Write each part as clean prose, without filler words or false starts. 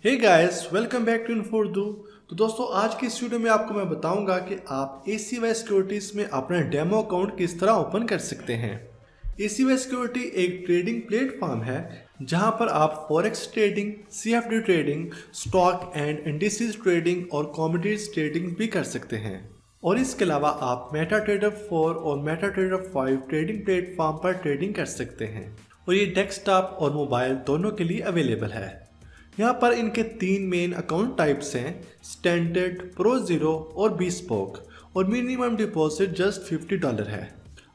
Hey guys, welcome back to इन्फोर्दू। तो दोस्तों, आज की इस वीडियो में आपको मैं बताऊंगा कि आप ACY सिक्योरिटीज में अपना डेमो अकाउंट किस तरह ओपन कर सकते हैं। ACY सिक्योरिटी एक ट्रेडिंग प्लेटफॉर्म है जहां पर आप forex trading, CFD trading, stock and indices trading और कमोडिटीज ट्रेडिंग भी कर सकते हैं। और इसके अलावा आप मेटाट्रेडर 4 और मेटाट्रेडर 5 ट्रेडिंग प्लेटफॉर्म पर ट्रेडिंग कर सकते हैं और ये डेस्कटॉप और मोबाइल दोनों के लिए अवेलेबल है। यहाँ पर इनके 3 मेन अकाउंट टाइप्स हैं, स्टैंडर्ड, प्रो जीरो और bespoke, और मिनिमम डिपॉजिट जस्ट $50 है।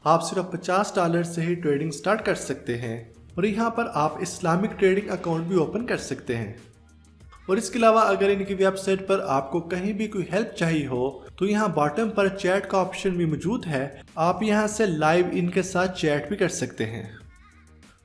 आप सिर्फ $50 से ही ट्रेडिंग स्टार्ट कर सकते हैं और यहाँ पर आप इस्लामिक ट्रेडिंग अकाउंट भी ओपन कर सकते हैं। और इसके अलावा अगर इनकी वेबसाइट पर आपको कहीं भी कोई हेल्प चाहिए हो तो यहाँ बॉटम पर चैट का ऑप्शन भी मौजूद है। आप यहाँ से लाइव इनके साथ चैट भी कर सकते हैं।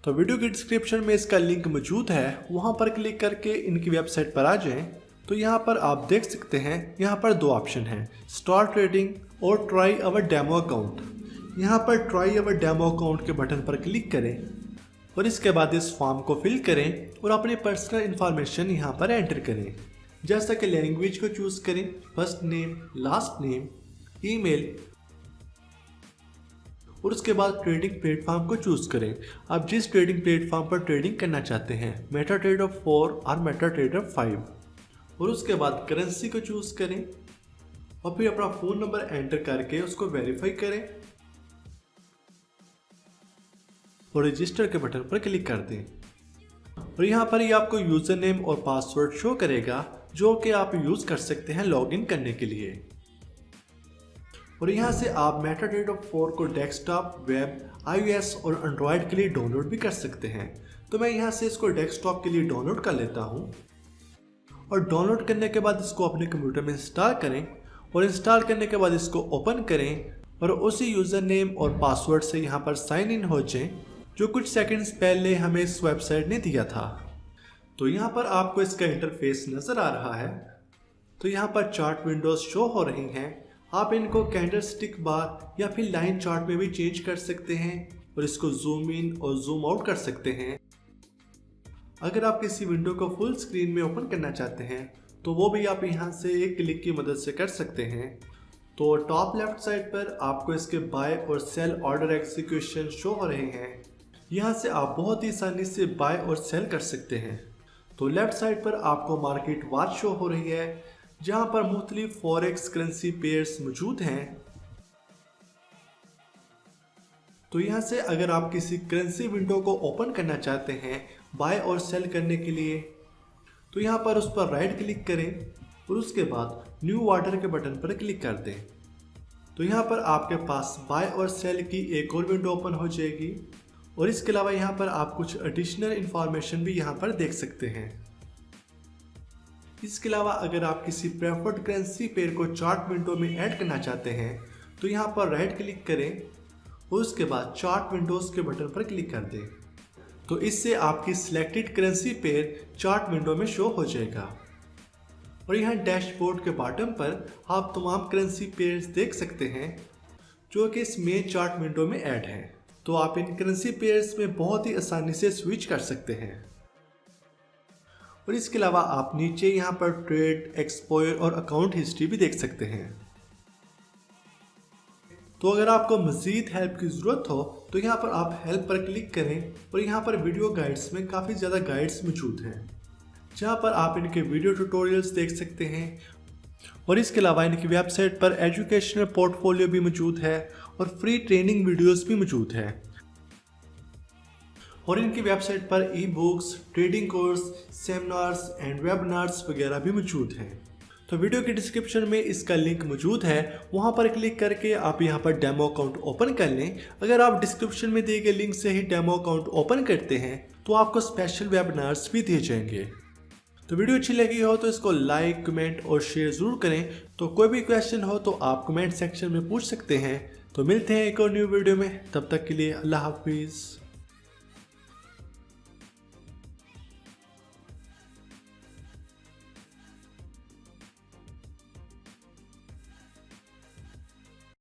तो वीडियो की डिस्क्रिप्शन में इसका लिंक मौजूद है, वहां पर क्लिक करके इनकी वेबसाइट पर आ जाएं। तो यहाँ पर आप देख सकते हैं, यहाँ पर 2 ऑप्शन हैं, स्टार्ट ट्रेडिंग और ट्राई अवर डेमो अकाउंट। यहाँ पर ट्राई अवर डेमो अकाउंट के बटन पर क्लिक करें और इसके बाद इस फॉर्म को फिल करें और अपनी पर्सनल इंफॉर्मेशन यहाँ पर एंटर करें। जैसा कि लैंग्वेज को चूज करें, first name, last name, email, और उसके बाद ट्रेडिंग प्लेटफॉर्म को चूज करें। आप जिस ट्रेडिंग प्लेटफॉर्म पर ट्रेडिंग करना चाहते हैं, मेटाट्रेडर 4 और मेटाट्रेडर 5, और उसके बाद करेंसी को चूज करें और फिर अपना फोन नंबर एंटर करके उसको वेरीफाई करें और रजिस्टर के बटन पर क्लिक कर दें। और यहाँ पर ही आपको यूजर नेम और पासवर्ड शो करेगा जो कि आप यूज कर सकते हैं लॉगिन करने के लिए। और यहाँ से आप मेटाट्रेडर 4 को डेस्कटॉप, वेब, iOS और एंड्रॉयड के लिए डाउनलोड भी कर सकते हैं। तो मैं यहाँ से इसको डेस्कटॉप के लिए डाउनलोड कर लेता हूँ और डाउनलोड करने के बाद इसको अपने कंप्यूटर में इंस्टॉल करें और इंस्टॉल करने के बाद इसको ओपन करें और उसी यूज़र नेम और पासवर्ड से यहाँ पर साइन इन हो जाएं जो कुछ सेकंड्स पहले हमें इस वेबसाइट ने दिया था। तो यहाँ पर आपको इसका इंटरफेस नज़र आ रहा है। तो यहाँ पर चार्ट विंडोज शो हो रही हैं। आप इनको कैंडलस्टिक बार या फिर लाइन चार्ट में भी चेंज कर सकते हैं और इसको जूम इन और जूम आउट कर सकते हैं। अगर आप किसी विंडो को फुल स्क्रीन में ओपन करना चाहते हैं तो वो भी आप यहाँ से एक क्लिक की मदद से कर सकते हैं। तो टॉप लेफ्ट साइड पर आपको इसके बाय और सेल ऑर्डर एग्जीक्यूशन शो हो रहे हैं। यहाँ से आप बहुत ही आसानी से बाय और सेल कर सकते हैं। तो लेफ्ट साइड पर आपको मार्केट वॉच शो हो रही है जहां पर मुख्तलिफ फॉरेक्स करेंसी पेयर्स मौजूद हैं। तो यहां से अगर आप किसी करेंसी विंडो को ओपन करना चाहते हैं बाय और सेल करने के लिए, तो यहां पर उस पर राइट क्लिक करें और उसके बाद न्यू ऑर्डर के बटन पर क्लिक कर दें। तो यहां पर आपके पास बाय और सेल की एक और विंडो ओपन हो जाएगी और इसके अलावा यहां पर आप कुछ एडिशनल इंफॉर्मेशन भी यहां पर देख सकते हैं। इसके अलावा अगर आप किसी प्रेफर्ड करेंसी पेयर को चार्ट विंडो में ऐड करना चाहते हैं तो यहाँ पर राइट क्लिक करें और उसके बाद चार्ट विंडोज के बटन पर क्लिक कर दें। तो इससे आपकी selected currency pair chart window में शो हो जाएगा। और यहाँ डैशबोर्ड के बॉटम पर आप तमाम करेंसी पेयर्स देख सकते हैं जो कि इस मेन चार्ट विंडो में ऐड हैं। तो आप इन करेंसी पेयर्स में बहुत ही आसानी से स्विच कर सकते हैं। और इसके अलावा आप नीचे यहाँ पर ट्रेड, एक्सपोयर और अकाउंट हिस्ट्री भी देख सकते हैं। तो अगर आपको मज़ीद हेल्प की ज़रूरत हो तो यहाँ पर आप हेल्प पर क्लिक करें और यहाँ पर वीडियो गाइड्स में काफ़ी ज़्यादा गाइड्स मौजूद हैं जहाँ पर आप इनके वीडियो ट्यूटोरियल्स देख सकते हैं। और इसके अलावा इनकी वेबसाइट पर एजुकेशनल पोर्टफोलियो भी मौजूद है और फ्री ट्रेनिंग वीडियोज़ भी मौजूद है। और इनकी वेबसाइट पर e books, trading course, seminars and webinars वगैरह भी मौजूद हैं। तो वीडियो के डिस्क्रिप्शन में इसका लिंक मौजूद है, वहां पर क्लिक करके आप यहां पर डेमो अकाउंट ओपन कर लें। अगर आप डिस्क्रिप्शन में दिए गए लिंक से ही डेमो अकाउंट ओपन करते हैं तो आपको स्पेशल वेबिनार्स भी दिए जाएंगे। तो वीडियो अच्छी लगी हो तो इसको लाइक, कमेंट और शेयर ज़रूर करें। तो कोई भी क्वेश्चन हो तो आप कमेंट सेक्शन में पूछ सकते हैं। तो मिलते हैं एक और न्यू वीडियो में, तब तक के लिए अल्लाह हाफिज़।